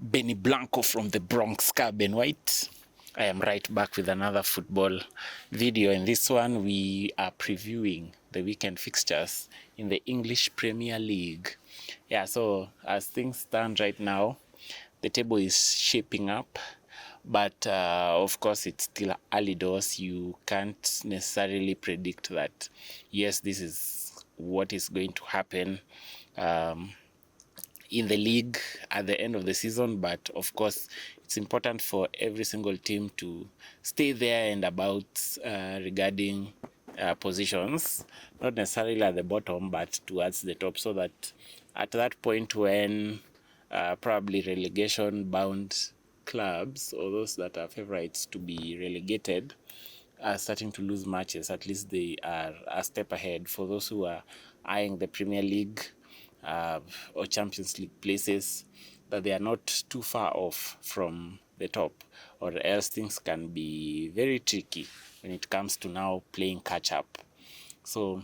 Benny Blanco from the Bronx, Carbon White. I am right back with another football video. In this one, we are previewing the weekend fixtures in the English Premier League. Yeah, so as things stand right now, the table is shaping up, but of course it's still early doors. You can't necessarily predict that, yes, this is what is going to happen in the league at the end of the season. But of course, it's important for every single team to stay there and about regarding positions, not necessarily at the bottom, but towards the top, so that at that point when probably relegation bound clubs or those that are favorites to be relegated are starting to lose matches, at least they are a step ahead. For those who are eyeing the Premier League or Champions League places, that they are not too far off from the top, or else things can be very tricky when it comes to now playing catch up. So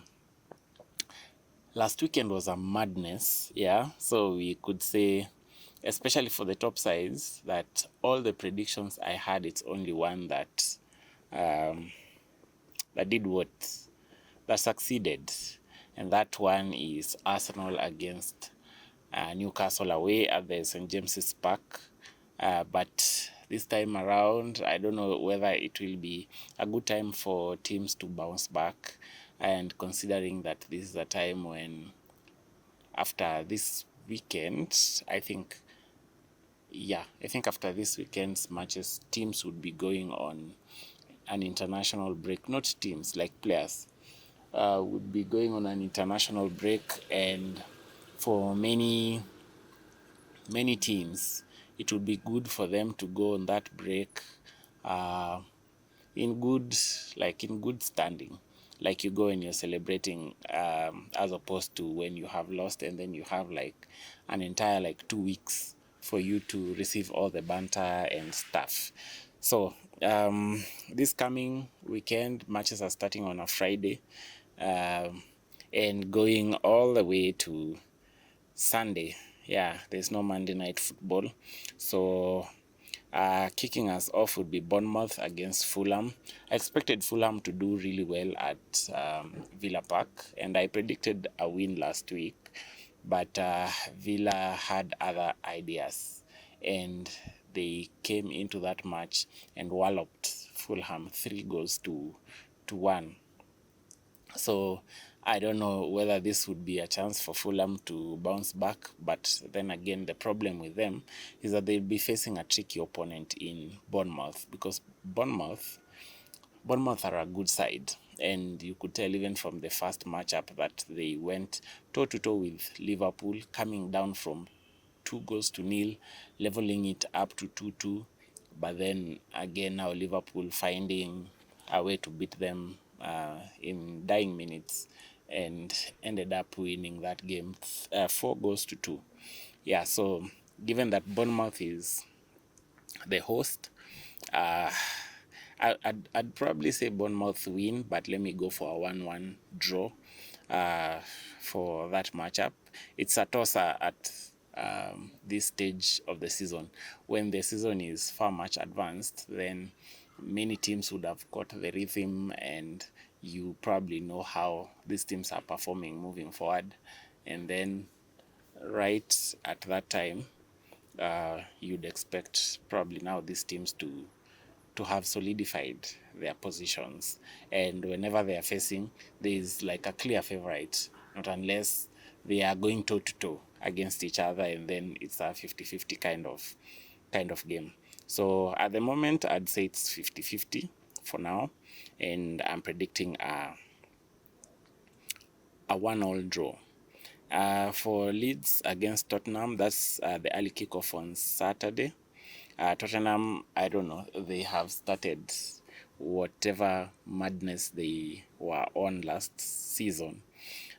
last weekend was a madness, yeah. So we could say, especially for the top sides, that all the predictions I had, it's only one that did what? That succeeded. And that one is Arsenal against Newcastle away at the St. James's Park. But this time around, I don't know whether it will be a good time for teams to bounce back. And considering that this is a time when, after this weekend, I think after this weekend's matches, teams would be going on an international break. Not teams, like players would be going on an international break, and for many teams it would be good for them to go on that break in good standing, like you go and you're celebrating, as opposed to when you have lost and then you have like an entire 2 weeks for you to receive all the banter and stuff. So this coming weekend, matches are starting on a Friday and going all the way to Sunday. Yeah, there's no Monday night football. So kicking us off would be Bournemouth against Fulham. I expected Fulham to do really well at Villa Park, and I predicted a win last week, but Villa had other ideas, and they came into that match and walloped Fulham 3-1. So I don't know whether this would be a chance for Fulham to bounce back, but then again, the problem with them is that they'll be facing a tricky opponent in Bournemouth, because Bournemouth are a good side, and you could tell even from the first matchup that they went toe-to-toe with Liverpool, coming down from 2-0, leveling it up to 2-2, but then again now Liverpool finding a way to beat them in dying minutes, and ended up winning that game 4-2. Yeah, so given that Bournemouth is the host, I'd probably say Bournemouth win, but let me go for a 1-1 draw for that matchup. It's a tosser at this stage of the season. When the season is far much advanced, then many teams would have got the rhythm, and you probably know how these teams are performing moving forward. And then right at that time, you'd expect probably now these teams to have solidified their positions, and whenever they are facing, there is like a clear favorite, not unless they are going toe to toe against each other, and then it's a 50-50 kind of game. So at the moment, I'd say it's 50-50 for now, and I'm predicting a 1-1 draw. For Leeds against Tottenham, that's the early kickoff on Saturday. Tottenham, I don't know, they have started whatever madness they were on last season.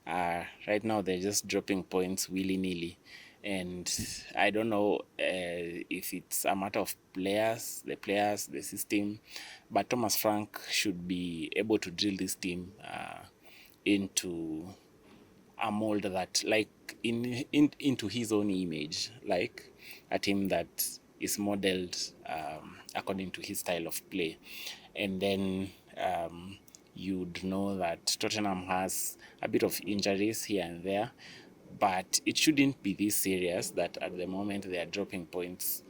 Right now, they're just dropping points willy-nilly. And I don't know if it's a matter of the system, but Thomas Frank should be able to drill this team into a mold that, like, into his own image. Like, a team that is modeled according to his style of play. And then you'd know that Tottenham has a bit of injuries here and there, but it shouldn't be this serious that at the moment they are dropping points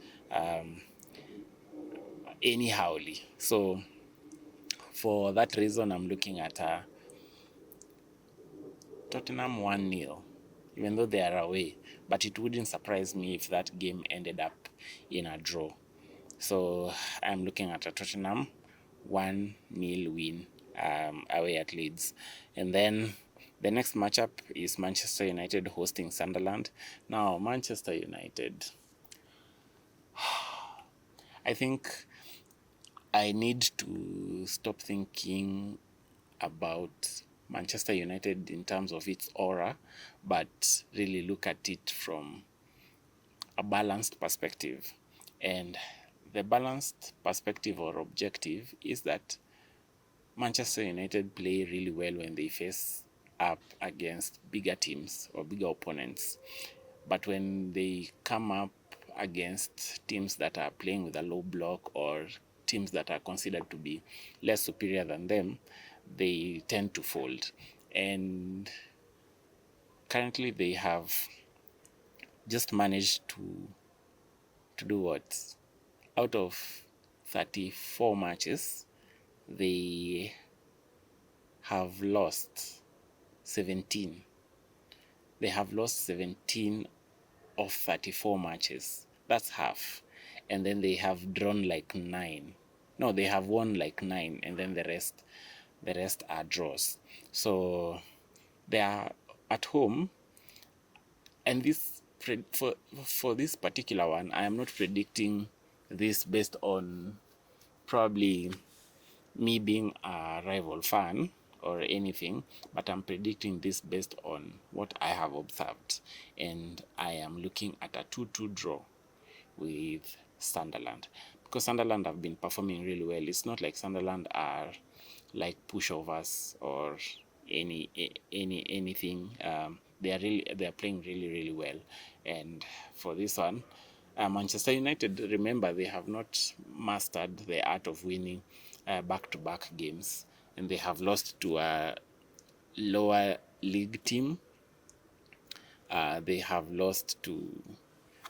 anyhowly. So for that reason, I'm looking at Tottenham 1-0, even though they are away. But it wouldn't surprise me if that game ended up in a draw. So I'm looking at a Tottenham 1-0 win away at Leeds. And then the next matchup is Manchester United hosting Sunderland. Now, Manchester United, I think I need to stop thinking about Manchester United in terms of its aura, but really look at it from a balanced perspective. And the balanced perspective or objective is that Manchester United play really well when they face up against bigger teams or bigger opponents. But when they come up against teams that are playing with a low block or teams that are considered to be less superior than them, they tend to fold. And currently they have just managed to do what? Out of 34 matches, they have lost 17. They have lost 17 of 34 matches. That's half. And then they have drawn like 9. No, they have won like 9, and then the rest are draws. So they are at home, and this for this particular one, I am not predicting this based on probably me being a rival fan or anything, but I'm predicting this based on what I have observed, and I am looking at a 2-2 draw with Sunderland, because Sunderland have been performing really well. It's not like Sunderland are like pushovers or anything. They are playing really well, and for this one, Manchester United, remember, they have not mastered the art of winning back-to-back games, and they have lost to a lower league team. They have lost to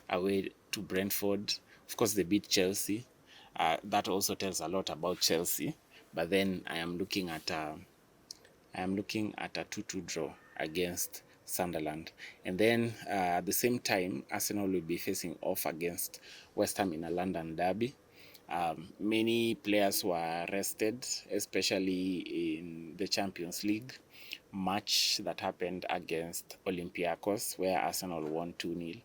away to Brentford. Of course, they beat Chelsea. That also tells a lot about Chelsea. But then I am looking at a 2-2 draw against Sunderland. And then at the same time, Arsenal will be facing off against West Ham in a London derby. Many players were rested, especially in the Champions League match that happened against Olympiacos, where Arsenal won 2-0.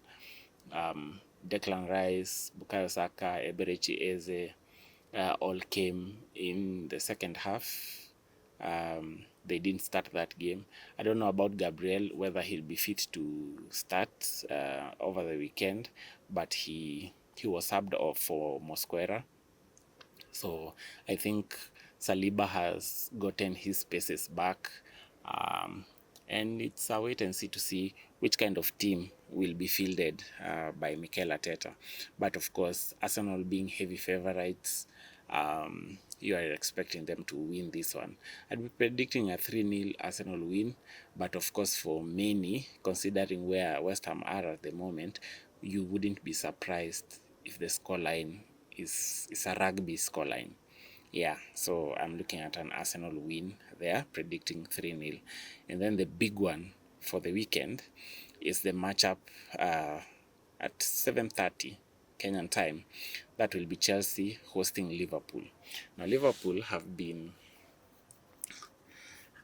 Declan Rice, Bukayo Saka, Eberechi Eze all came in the second half. They didn't start that game. I don't know about Gabriel, whether he'll be fit to start over the weekend, but he was subbed off for Mosquera. So I think Saliba has gotten his paces back, and it's a wait and see to see which kind of team will be fielded by Mikel Arteta. But of course, Arsenal being heavy favorites, you are expecting them to win this one. I'd be predicting a 3-0 Arsenal win, but of course, for many, considering where West Ham are at the moment, you wouldn't be surprised if the scoreline is a rugby scoreline. Yeah, so I'm looking at an Arsenal win there, predicting 3-0. And then the big one for the weekend is the matchup at 7:30 Kenyan time. That will be Chelsea hosting Liverpool. Now, Liverpool have been,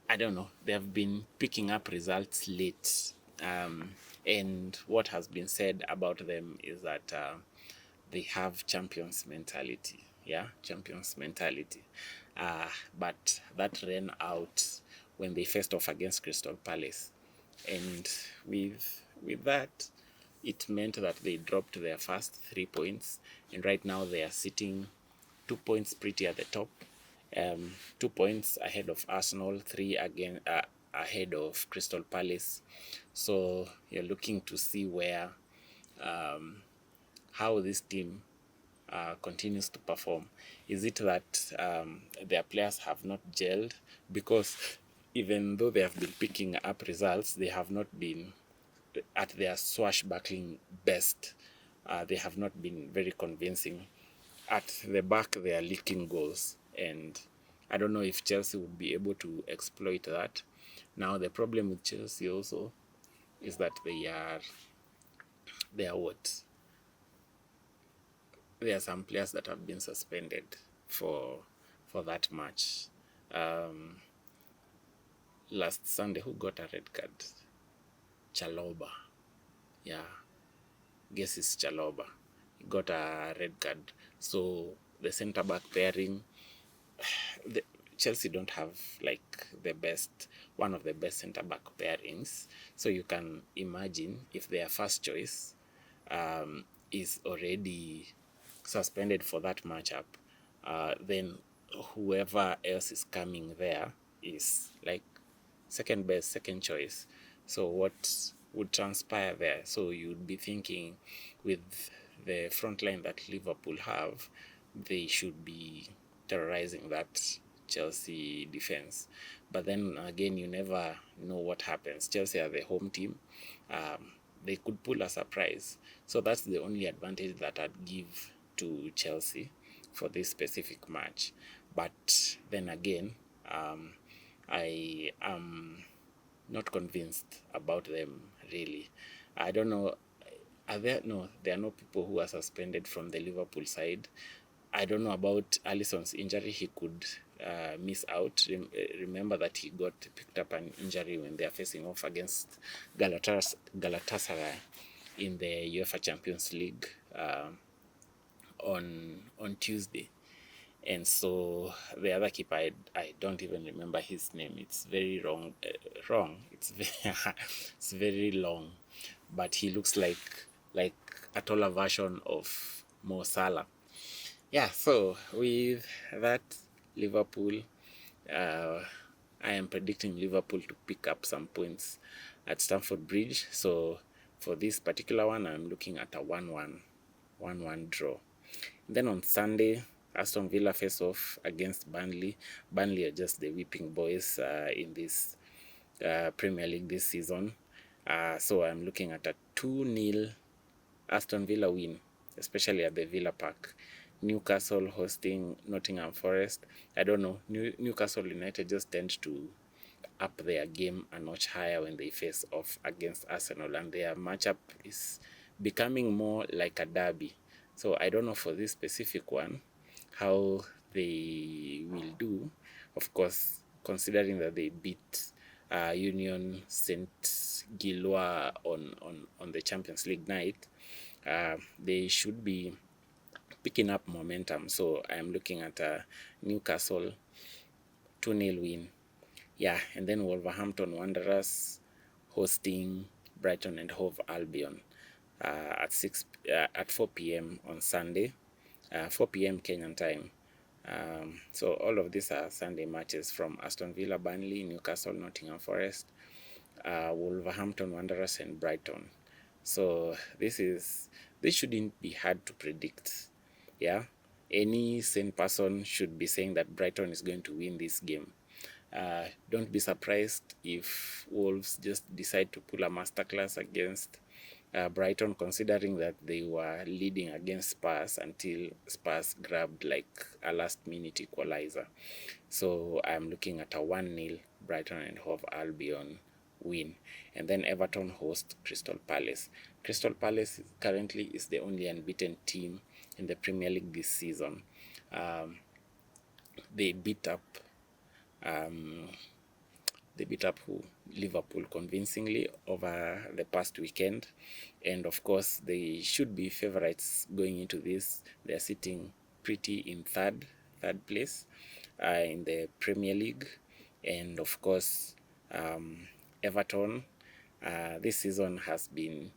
I don't know, they have been picking up results late. And what has been said about them is that they have champions mentality. Yeah, champions mentality. But that ran out when they faced off against Crystal Palace. And with that, it meant that they dropped their first 3 points. And right now they are sitting 2 points pretty at the top. 2 points ahead of Arsenal, 3 again ahead of Crystal Palace. So you're looking to see where how this team continues to perform. Is it that their players have not gelled? Because even though they have been picking up results, they have not been at their swashbuckling best. They have not been very convincing. At the back, they are leaking goals, and I don't know if Chelsea would be able to exploit that. Now, the problem with Chelsea also is that they are what? There are some players that have been suspended for that match. Last Sunday, who got a red card? Chaloba. Yeah, guess it's Chaloba. He got a red card. So the centre back pairing, the, Chelsea don't have like one of the best centre back pairings. So you can imagine if their first choice is already suspended for that matchup, then whoever else is coming there is like second best, second choice. So what would transpire there? So you'd be thinking with the front line that Liverpool have, they should be terrorizing that Chelsea defense. But then again, you never know what happens. Chelsea are the home team. They could pull a surprise. So that's the only advantage that I'd give to Chelsea for this specific match. But then again, I am not convinced about them really. I don't know. Are there no? There are no people who are suspended from the Liverpool side. I don't know about Alisson's injury. He could miss out. Remember that he got picked up an injury when they are facing off against Galatasaray in the UEFA Champions League on Tuesday. And so the other keeper, I don't even remember his name. It's very wrong. It's very, it's very long, but he looks like a taller version of Mo Salah. Yeah. So with that, Liverpool, I am predicting Liverpool to pick up some points at Stamford Bridge. So for this particular one, I'm looking at a 1-1 draw. And then on Sunday, Aston Villa face off against Burnley. Burnley are just the whipping boys in this Premier League this season. So I'm looking at a 2-0 Aston Villa win, especially at the Villa Park. Newcastle hosting Nottingham Forest. I don't know. Newcastle United just tend to up their game a notch higher when they face off against Arsenal, and their matchup is becoming more like a derby. So I don't know for this specific one how they will do. Of course, considering that they beat Union Saint Gilloise on the Champions League night, they should be picking up momentum. So I'm looking at a Newcastle 2-0 win. Yeah, and then Wolverhampton Wanderers hosting Brighton and Hove Albion at 4 p.m. on Sunday, 4 p.m. Kenyan time. So all of these are Sunday matches from Aston Villa, Burnley, Newcastle, Nottingham Forest, Wolverhampton Wanderers, and Brighton. So this shouldn't be hard to predict. Yeah, any sane person should be saying that Brighton is going to win this game. Don't be surprised if Wolves just decide to pull a masterclass against Brighton, considering that they were leading against Spurs until Spurs grabbed like a last-minute equalizer. So I'm looking at a 1-0 Brighton and Hove Albion win. And then Everton host Crystal Palace. Crystal Palace currently is the only unbeaten team in the Premier League this season. They beat up who? Liverpool convincingly over the past weekend, and of course they should be favorites going into this. They're sitting pretty in third place in the Premier League, and of course Everton this season has been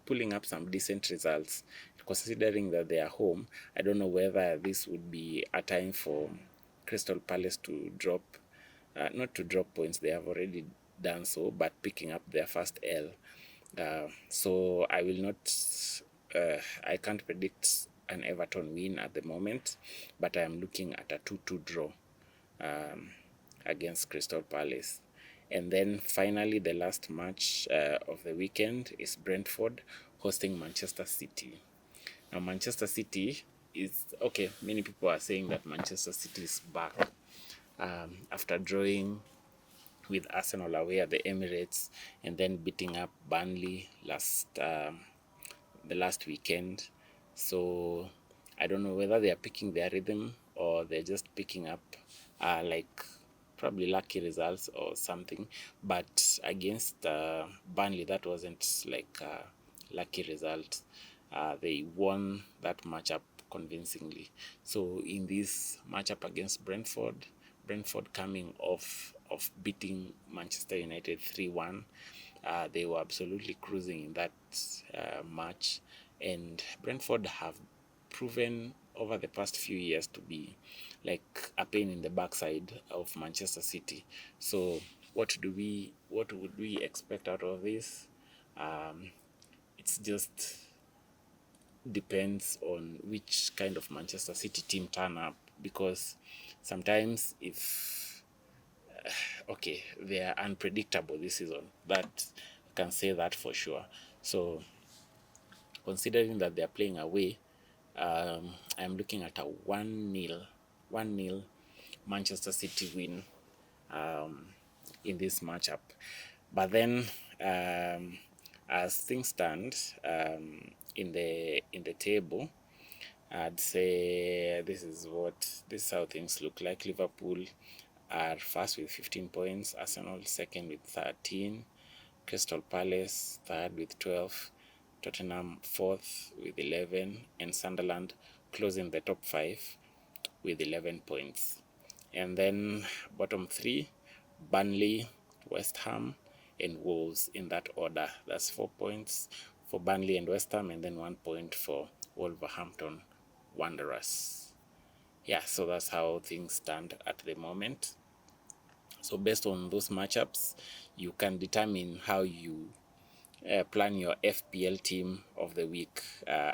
pulling up some decent results, considering that they are home. I don't know whether this would be a time for Crystal Palace to drop, not to drop points, they have already done so, but picking up their first L. So I will not I can't predict an Everton win at the moment, but I am looking at a 2-2 draw against Crystal Palace. And then finally, the last match of the weekend is Brentford hosting Manchester City. Now, Manchester City is okay. Many people are saying that Manchester City is back after drawing with Arsenal away at the Emirates and then beating up Burnley the last weekend. So I don't know whether they are picking their rhythm or they're just picking up like probably lucky results or something. But against Burnley, that wasn't like a lucky result. They won that matchup convincingly. So in this matchup against Brentford coming off of beating Manchester United 3-1, they were absolutely cruising in that match, and Brentford have proven over the past few years to be like a pain in the backside of Manchester City. So what would we expect out of this? It's just depends on which kind of Manchester City team turn up, because sometimes if okay, they are unpredictable this season, that I can say that for sure. So considering that they are playing away, I'm looking at a 1-0 Manchester City win in this matchup. But then, as things stand in the table, I'd say this is how things look like. Liverpool are first with 15 points, Arsenal second with 13, Crystal Palace third with 12, Tottenham fourth with 11, and Sunderland closing the top five with 11 points. And then bottom three, Burnley, West Ham, and Wolves in that order. That's 4 points for Burnley and West Ham, and then 1 point for Wolverhampton Wanderers. Yeah, so that's how things stand at the moment. So based on those matchups, you can determine how you plan your FPL team of the week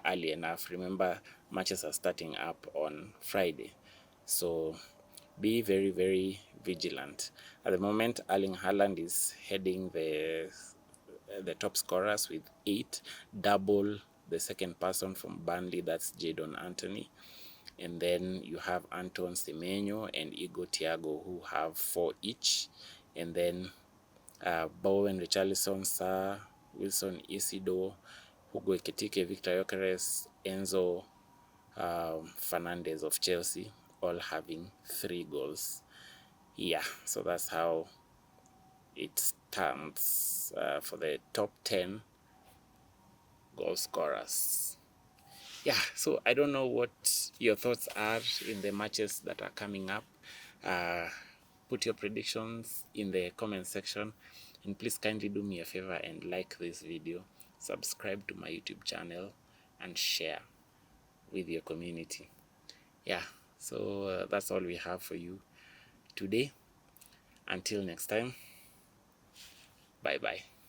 early enough. Remember, matches are starting up on Friday, so be very, very vigilant. At the moment, Erling Haaland is heading the top scorers with 8, double the second person from Burnley, that's Jadon Anthony. And then you have Anton Semenyo and Igor Thiago, who have 4 each. And then Bowen, Richarlison, Sarr, Wilson, Isidore, Hugo Ekitike, Victor Gyökeres, Enzo Fernandez of Chelsea, all having 3 goals. Yeah, so that's how it stands for the top 10 goal scorers. Yeah, so I don't know what your thoughts are in the matches that are coming up. Put your predictions in the comment section, and please kindly do me a favor and like this video, subscribe to my YouTube channel, and share with your community. Yeah, so that's all we have for you today. Until next time, bye bye.